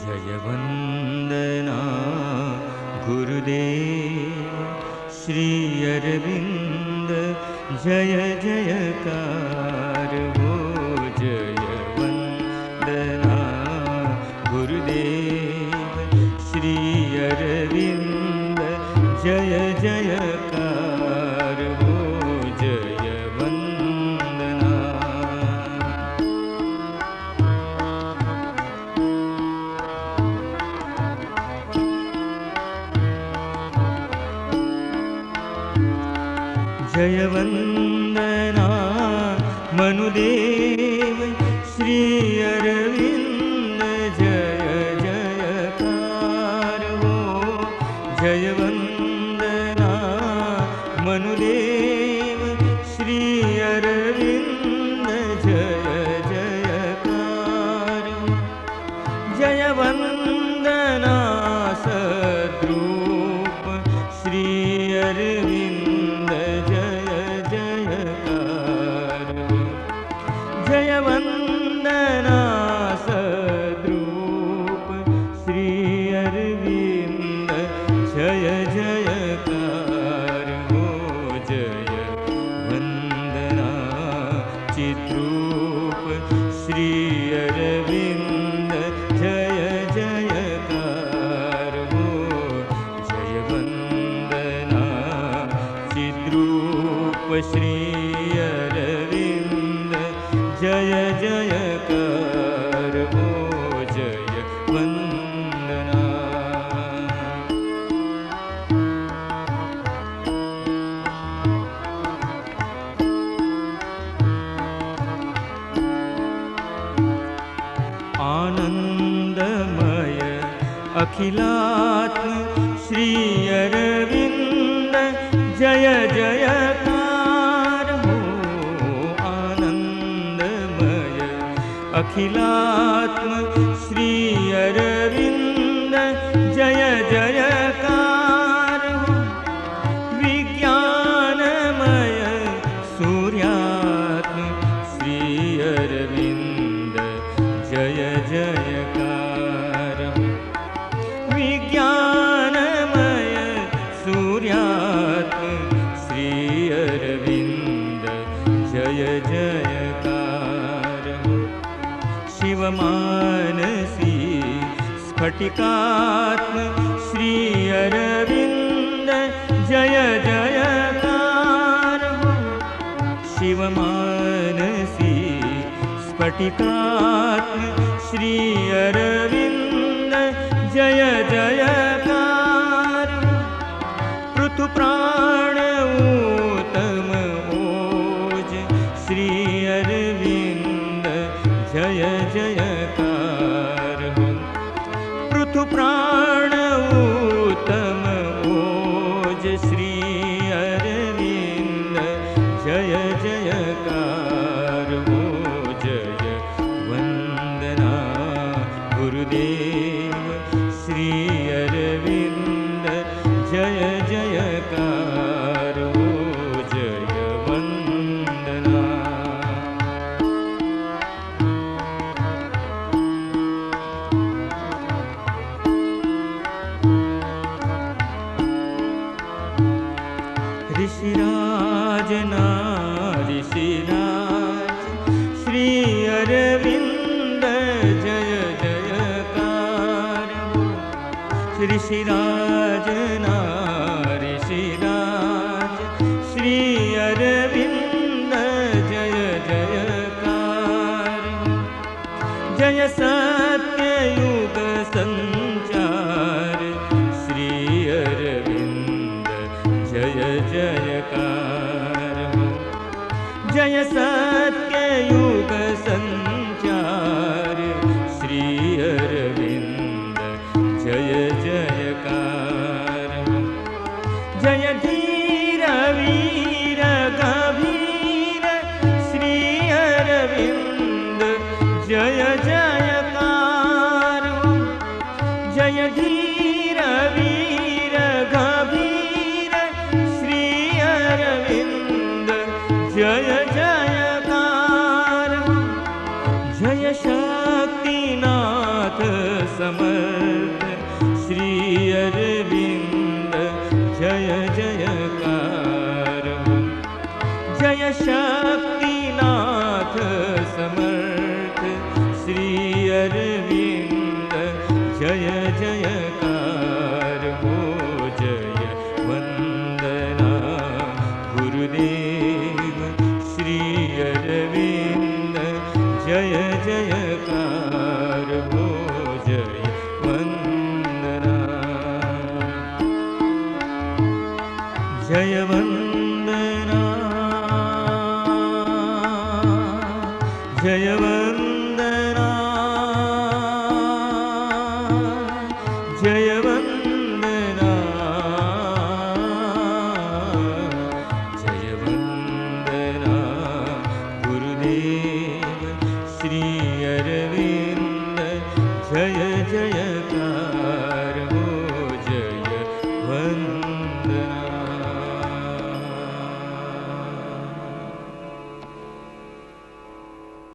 जय वंदना गुरुदेव श्री अरविंद जय जयकार हो। जय वंदना गुरुदेव श्री अरविंद जय जयकार हो। जय वंदना जय वंदना मनुदेव श्री अरविंद जय जयकार हो। जय वंदना मनुदेव श्री अरविंद जय जयकार हो। जय वंदना सद्रूप श्री अरविंद जय वंदना सद्रूप श्री अरविंद जय जयकार हो। जय वंदना चिद्रूप श्री अरविंद जय जयकार हो। जय वंदना चिद्रूप श्री अरविंद जय जयकार हो। जय वंदना आनंदमय अखिलात्म श्री अरविंद जय जयकार हो। आनंदमय अखिलात्म श्री अरविंद जय जयकार हो। विज्ञानमय सूर्यात्म श्री अरविंद जय जयकार हो। विज्ञानमय सूर्यात्म श्री अरविंद जय जयकार हो। शिवमानसी स्फटिकात्म श्री अरविंद जय जयकार हो। शिवमानसी स्फटिकात्म श्री अरविंद जय जयकार हो। पृथु प्राण उत्तम ओज श्री अरविंद जय जयकार हो। पृथु प्राण उत्तम ओज श्री अरविंद जय जयकार हो। जय वंदना गुरुदेव श्री अरविंद जय जयकार हो। जय वंदना ऋषिराज ऋषिराज श्री अरविंद जय जयकार हो। ऋषिराज ऋषिराज श्री अरविंद जय जयकार हो। जय सत्ययुग संचार श्री अरविंद जय जयकार हो। जय सत्ययुग संचार श्री अरविंद जय जयकार हो। जय धीर वीर गंभीर श्री अरविंद जय जयकार हो। जय धीर वीर गंभीर श्री अरविंद जय जयकार हो। जय शक्तिनाथ समर्थ श्री अरविंद जय जयकार हो। जय शक्तिनाथ समर्थ श्री अरविंद जय जयकार।